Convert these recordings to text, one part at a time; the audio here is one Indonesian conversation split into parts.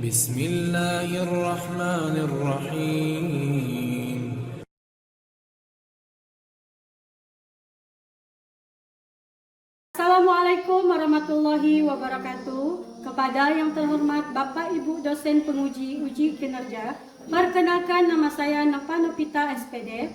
Bismillahirrahmanirrahim. Assalamualaikum warahmatullahi wabarakatuh. Kepada yang terhormat Bapak Ibu dosen penguji uji kinerja, perkenalkan nama saya Nova Novita SPD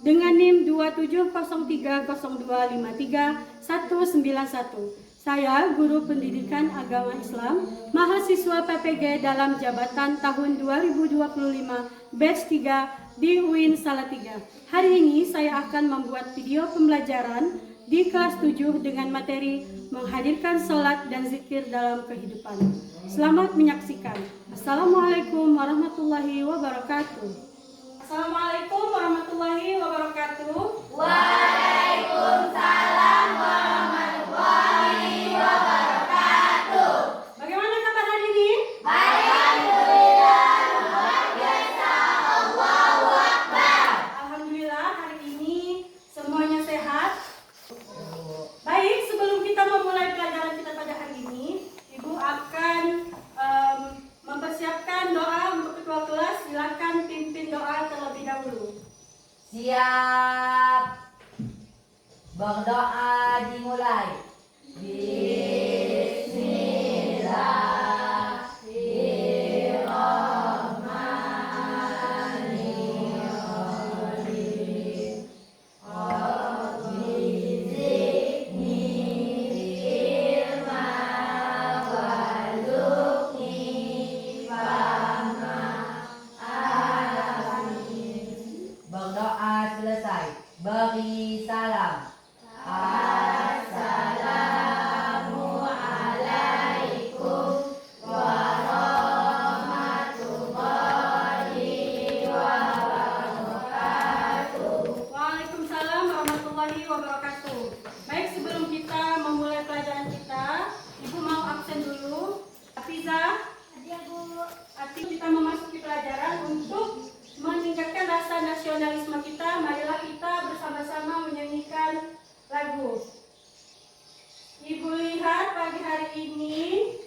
dengan NIM 27030253191. Saya guru pendidikan agama Islam, mahasiswa PPG dalam jabatan tahun 2025 batch 3 di UIN Salatiga. Hari ini saya akan membuat video pembelajaran di kelas 7 dengan materi menghadirkan sholat dan zikir dalam kehidupan. Selamat menyaksikan. Assalamualaikum warahmatullahi wabarakatuh. Assalamualaikum warahmatullahi wabarakatuh. Waalaikumsalam warahmatullahi wabarakatuh. Bagaimana kabar hari ini? Alhamdulillah, luar biasa. Allahu Akbar. Alhamdulillah hari ini semuanya sehat. Baik, sebelum kita memulai pelajaran kita pada hari ini, Ibu akan mempersiapkan doa untuk ketua kelas. Silakan pimpin doa terlebih dahulu. Siap. Berdoa dimulai. Berdoa selesai. Beri salam. Assalamualaikum warahmatullahi wabarakatuh. Waalaikumsalam warahmatullahi wabarakatuh. Baik, sebelum kita memulai pelajaran kita, Ibu mau absen dulu. Hafiza, kita memasuki pelajaran untuk meningkatkan rasa nasionalisme kita. Marilah kita bersama-sama menyanyikan lagu. Ibu lihat pagi hari ini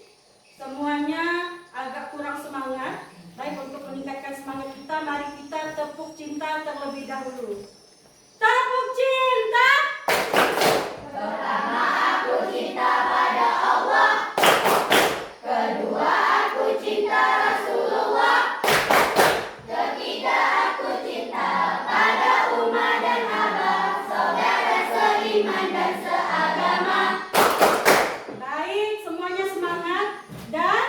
semuanya agak kurang semangat. Baik, untuk meningkatkan semangat kita, mari kita tepuk cinta terlebih dahulu. Tepuk cinta. Pertama, aku cinta pada Allah. Kedua, aku cinta Rasulullah. Ketiga, aku cinta pada umat dan abah, saudara seiman dan seagama. Baik, semuanya semangat. Dan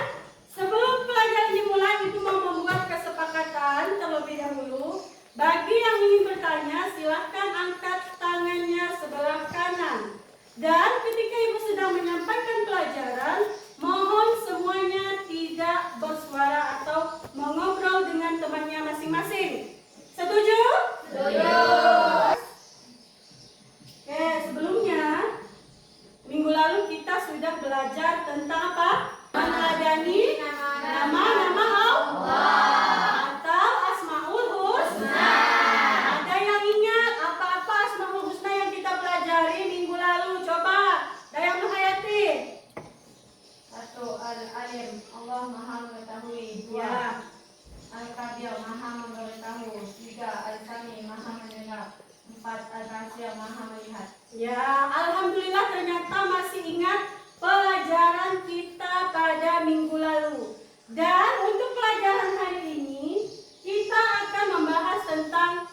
sebelum pelajaran dimulai, Ibu mau membuat kesepakatan terlebih dahulu. Bagi yang ingin bertanya, silahkan angkat tangannya sebelah kanan. Dan ketika Ibu sedang menyampaikan pelajaran, mohon semuanya tidak bersuara atau mengobrol dengan temannya masing-masing. Setuju? Setuju. Oke, sebelumnya minggu lalu kita sudah belajar tentang apa? Meneladani nama-nama Allah atau Asmaul Husna. Ada yang ingat apa-apa Asmaul Husna yang kita pelajari minggu lalu? Coba, Dayang Nuhayati. 1. Al-Alim, Allah Maha Mengetahui. 2. Ya. Al-Kabir, Maha Memberitahu. 3. Al-Sami, Maha Mendengar. 4. Al-Basir, Maha Melihat. Ya, alhamdulillah ternyata masih ingat pelajaran kita pada minggu lalu. Dan untuk pelajaran hari ini, kita akan membahas tentang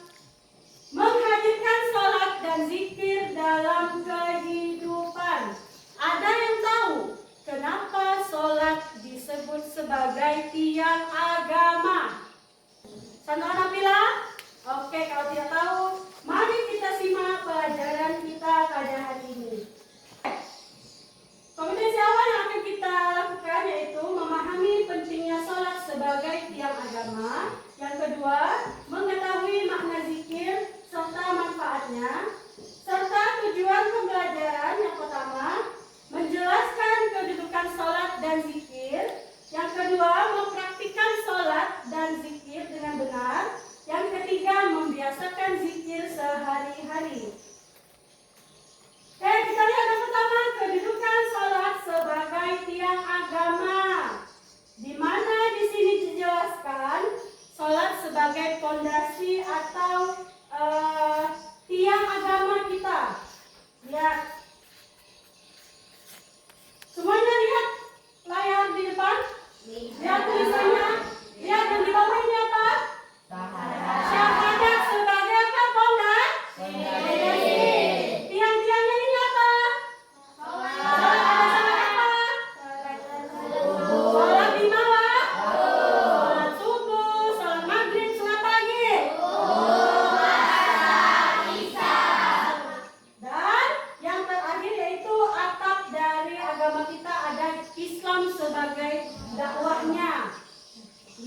menghadirkan sholat dan zikir dalam kehidupan. Ada yang tahu kenapa sholat disebut sebagai tiang agama? Santoran Nabila? Oke, kalau tidak tahu, mari kita simak pelajaran kita pada hari ini. Kompetensi awal yang akan kita lakukan yaitu memahami pentingnya sholat sebagai tiang agama. Yang kedua, mengetahui makna zikir serta manfaatnya, serta tujuan pembelajaran. Yang pertama, menjelaskan kedudukan sholat dan zikir. Yang kedua, mempraktikkan sholat dan zikir dengan benar. Yang ketiga, membiasakan zikir sehari-hari. Kita lihat yang pertama, kedudukan sholat sebagai tiang agama. Di mana di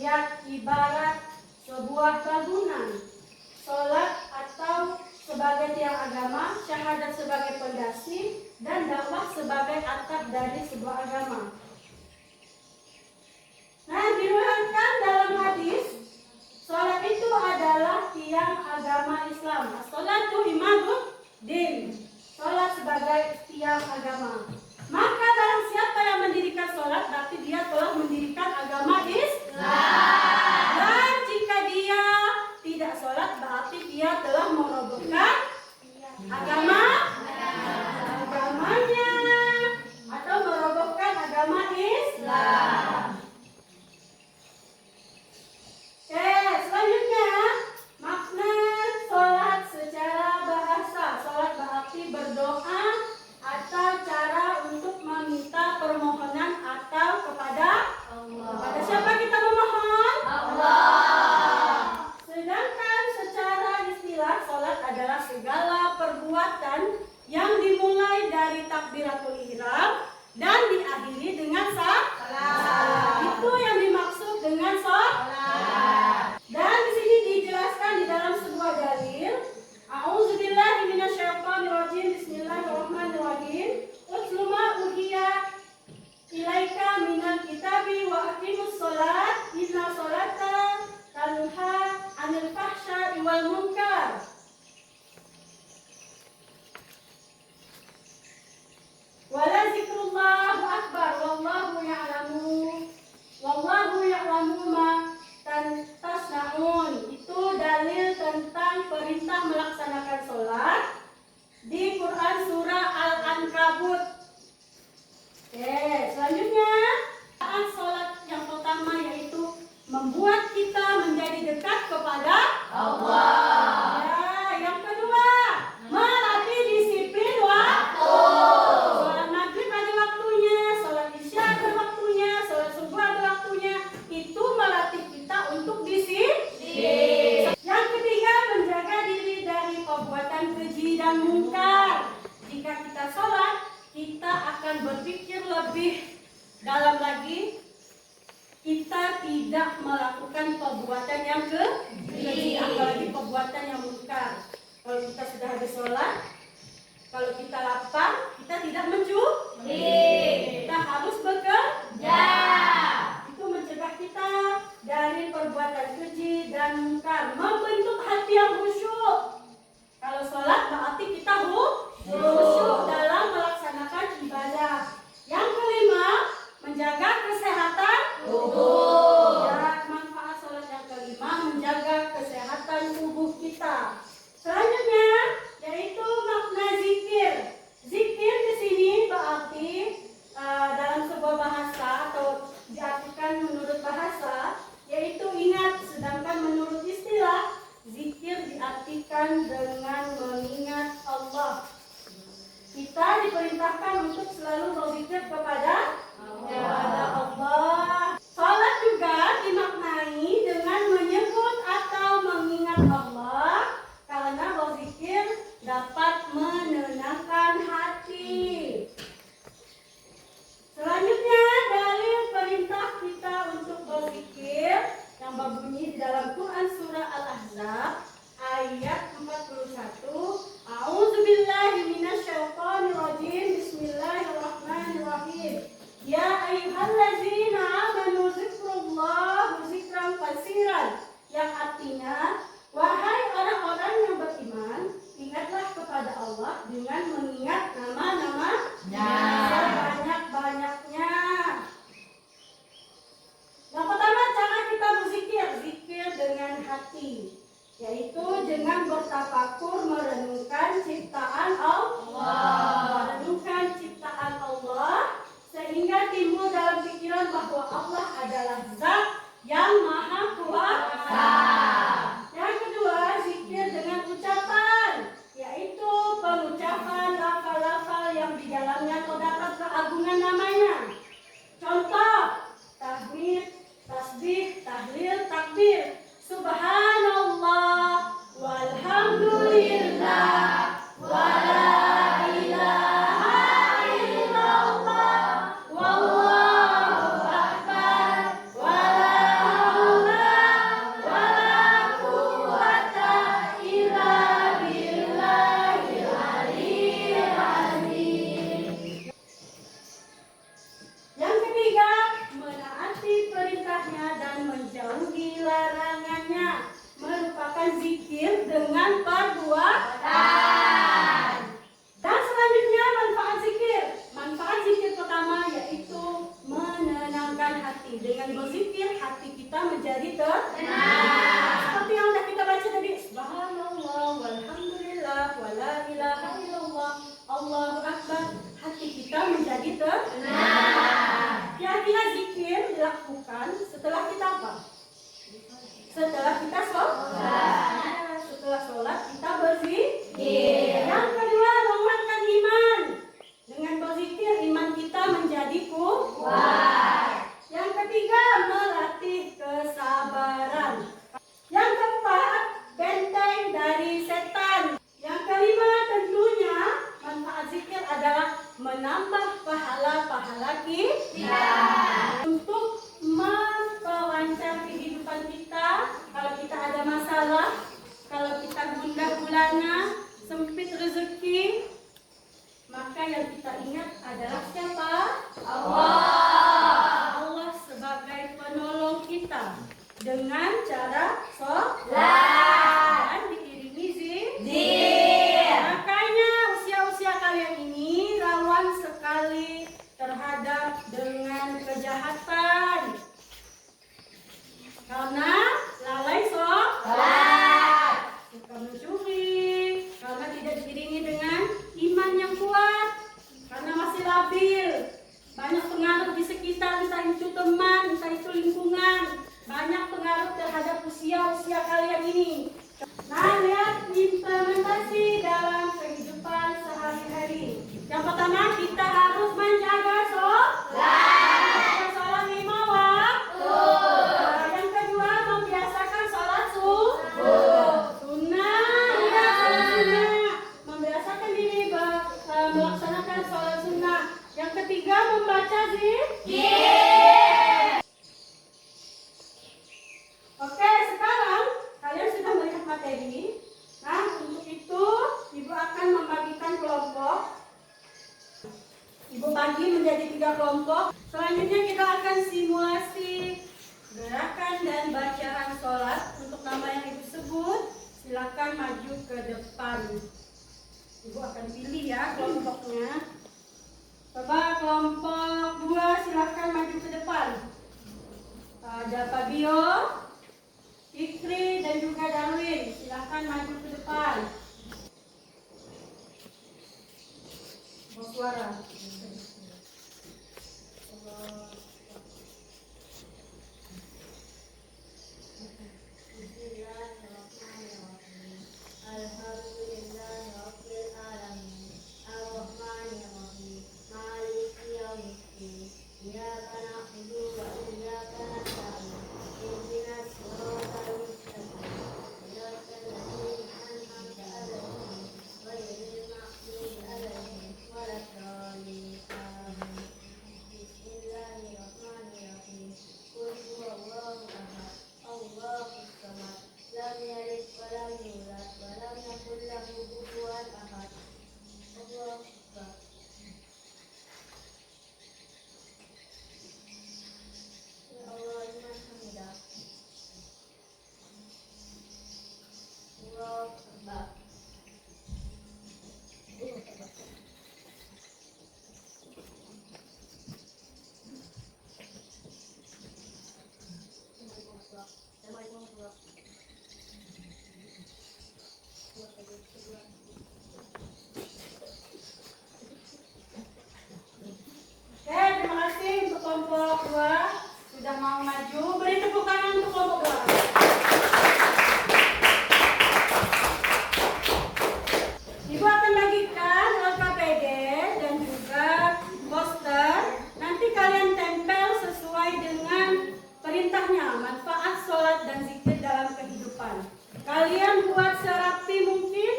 yang ibarat sebuah bangunan. Sholat atau sebagai tiang agama, syahadat sebagai pondasi, dan dakwah sebagai atap dari sebuah agama. Nah, diriwayatkan dalam hadis, sholat itu adalah tiang agama Islam. As-sholatu imadud din. Sholat sebagai tiang agama. Maka barang siapa yang mendirikan sholat, berarti dia telah mendirikan agama Islam. Dan jika dia tidak sholat, berarti dia telah merobohkan agamanya atau merobohkan agama Islam. Oke, selanjutnya makna sholat secara bahasa. Sholat berarti berdoa atau cara untuk meminta permohonan atau kepada Allah. Kepada siapa kita memohon? Allah. Sedangkan secara istilah sholat adalah segala perbuatan yang dimulai dari takbiratul ihram dan diakhiri dengan salat. Itu yang dimaksud dengan sholat. Dan di sini dijelaskan di dalam sebuah dalil. A'udzubillahi minasyaitonirrajim. Bismillahirrahmanirrahim. Utlu ma uhiya ilaika minal kitabi wa aqimus sholat. Inna sholata tanha 'anil fahsya'i wal munkar. Wala zikrullahu akbar wallahu ya'lamu ma tasna'un. Itu dalil tentang perintah melaksanakan sholat di Quran surah Al-Ankabut. Oke, selanjutnya sholat yang pertama yaitu membuat kita menjadi dekat kepada Allah. Ya, yang kedua, melatih disiplin waktu. Sholat maghrib ada waktunya, sholat isya ada waktunya, sholat subuh ada waktunya. Itu melatih kita untuk disiplin. Yang ketiga, menjaga diri dari perbuatan keji dan mungkar. Jika kita sholat, kita akan berpikir lebih dalam lagi. Kita tidak melakukan perbuatan yang keji, apalagi perbuatan yang mungkar. Kalau kita sudah habis sholat, kalau kita lapar, kita tidak mencuri. Kita harus bekerja. Itu mencegah kita dari perbuatan keji dan mungkar, membentuk hati yang khusyuk. Kalau sholat berarti kita khusyuk dalam melaksanakan ibadah. Yang kelima, menjaga kesehatan tubuh. Ya, manfaat sholat yang kelima menjaga kesehatan tubuh kita. Selanjutnya yaitu makna zikir. Zikir di sini berarti dalam sebuah bahasa atau diartikan menurut bahasa yaitu ingat, sedangkan menurut istilah zikir diartikan dengan mengingat Allah. Kita diperintahkan untuk selalu berzikir kepada Allah. Salat juga dimaknai dengan menyebut atau mengingat Allah, karena berzikir dapat menenangkan hati. Selanjutnya dalil perintah kita untuk berzikir yang berbunyi di dalam Quran surah Al-Ahzab ayat 41. A'udzubillahi minasyaitonirrajim. Bismillahirrahmanirrahim. Ya ayyuhallazina amanu zikrullah zikran katsiran, yang artinya wahai orang-orang yang beriman, ingatlah kepada Allah dengan mengingat nama-namanya sebanyak-banyaknya. Yang pertama, cara kita berzikir, zikir dengan hati, yaitu dengan bertafakur merenungkan ciptaan Allah. Merenungkan ciptaan Allah sehingga timbul dalam pikiran bahwa Allah adalah zat yang maha kuasa. Yang kedua, zikir dengan ucapan, yaitu pengucapan lafal-lafal yang di dalamnya terdapat keagungan namanya. Contoh, tahmid, tasbih, tahlil, takbir. Subhanallah, walhamdulillah, wala ilaha illallah, wallahu akbar, wala menjauhi larangannya, merupakan zikir dengan perbuatan. Dan selanjutnya manfaat zikir. Manfaat zikir pertama yaitu menenangkan hati. Dengan berzikir hati kita menjadi tenang. Seperti yang sudah kita baca tadi, subhanallah walhamdulillah wala ilaha illallah Allahu akbar. Hati kita menjadi tenang. Kira-kira zikir dilakukan setelah kita apa? Setelah kita sholat. Setelah sholat kita berzikir. Yang kedua, menguatkan iman. Dengan berzikir iman kita menjadi kuat. Yang ketiga, melatih kesabaran. Yang keempat, benteng dari setan. Yang kelima, tentunya manfaat zikir adalah menambah pahala-pahala kita. Untuk memperlancar kehidupan kita, kalau kita ada masalah, kalau kita gundah gulana, sempit rezeki, maka yang kita ingat adalah siapa? Allah. Allah sebagai penolong kita dengan cara sholat dan diiringi zikir. Makanya usia-usia kalian ini rawan sekali terhadap dengan kejahatan karena lalai sholat, suka mencuri, karena tidak diiringi dengan iman yang kuat, karena masih labil, banyak pengaruh di sekitar, entah itu teman, entah itu lingkungan, banyak pengaruh terhadap usia-usia kalian ini. Nah, lihat implementasi dalam kehidupan sehari-hari. Yang pertama, kita harus menjaga sholat. Sholat 5 waktu. Yang kedua, membiasakan sholat sunnah. Ya, sholat sunnah. Membiasakan diri melaksanakan sholat sunnah. Yang ketiga, membaca zikir. Oke, sekarang kalian sudah melihat materi. Nah, untuk itu Ibu akan membagikan kelompok. Ibu bagi menjadi 3 kelompok. Selanjutnya kita akan simulasi gerakan dan bacaan sholat. Untuk nama yang Ibu sebut, silakan maju ke depan. Ibu akan pilih ya kelompoknya. Coba kelompok 2 silakan maju ke depan. Ada Fabio, Fikri dan juga Darwin, silakan maju ke depan. Bersuara. Terima kasih untuk kelompok 2 sudah mau maju. Beri tepuk tangan untuk kelompok 2. Ibu akan bagikan LKPD dan juga poster. Nanti kalian tempel sesuai dengan perintahnya, manfaat sholat dan zikir dalam kehidupan. Kalian buat serapi mungkin.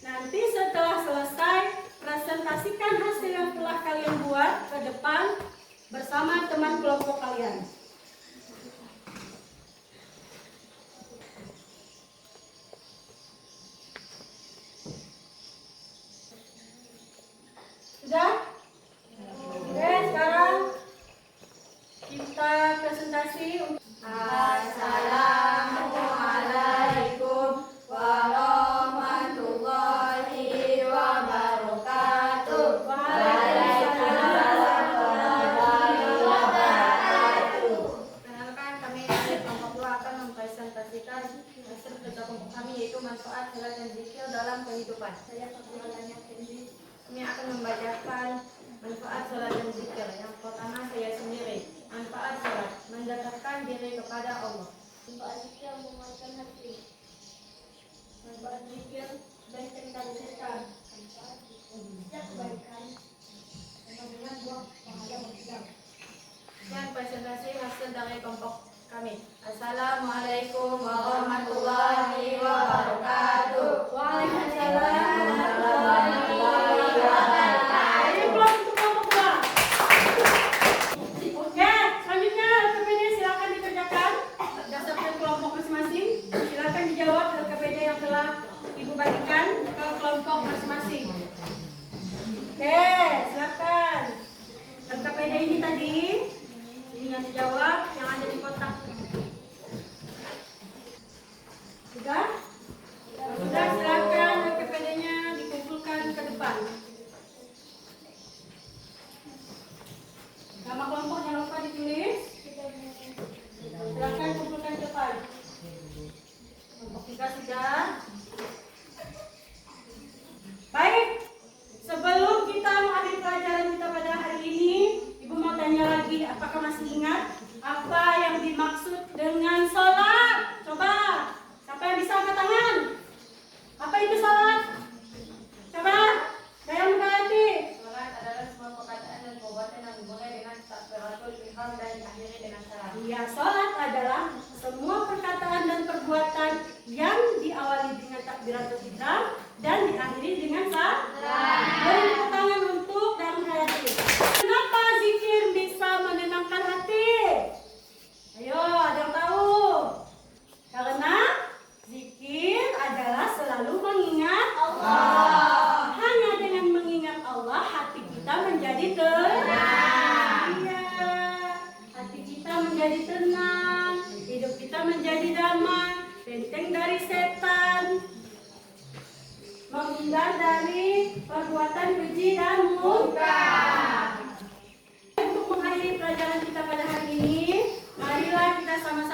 Nanti setelah selesai, presentasikan hasil yang telah kalian buat ke depan bersama teman kelompok kalian. kami, yaitu manfaat salat dan zikir dalam kehidupan. Kami akan membacakan manfaat salat dan zikir. Yang pertama, saya sendiri. Manfaat salat mendekatkan diri kepada Allah. Manfaat zikir menguatkan hati. Manfaat zikir benteng dari setan. Manfaat zikir kebaikan. Dengan buah pahala berkidang. Dan presentasi hasil dari kelompok kami. Assalamualaikum warahmatullahi wabarakatuh. Waalaikumsalam warahmatullahi wabarakatuh. Ini belum untuk kelompok dua. Oke, selanjutnya LKPD silakan dikerjakan berdasarkan kelompok masing-masing. Silakan dijawab LKPD yang telah Ibu bagikan ke kelompok masing-masing. Oke, silakan. LKPD ini tadi ini yang dijawab yang ada di kotak. Sudah? Sudah, silakan LKPD-nya dikumpulkan ke depan. Nama kelompok jangan lupa ditulis. Silakan kumpulkan ke depan. Kelompok 3 sudah. Baik, sebelum kita mengakhiri pelajaran kita pada hari ini, Ibu mau tanya lagi, apakah masih ingat apa yang dimaksud dengan sholat? Coba, siapa yang bisa angkat tangan? Apa itu sholat? Coba, saya mengerti. Salat adalah semua perkataan dan perbuatan yang dimulai dengan takbiratul ihram dan diakhiri dengan salam. Ya, sholat adalah semua perkataan dan perbuatan yang diawali dengan takbiratul ihram dan diakhiri dengan salam. Beri tepuk tangan untuk Darul Hayati. Kenapa zikir bisa menenangkan hati? Ayo, ada yang tahu? Karena zikir adalah selalu mengingat Allah. Hanya dengan mengingat Allah, hati kita menjadi tenang. Iya, hati kita menjadi tenang, hidup kita menjadi damai, benteng dari setan, menghindar dari perbuatan keji dan munkar. Untuk mengakhiri pelajaran kita pada hari ini, marilah kita sama-sama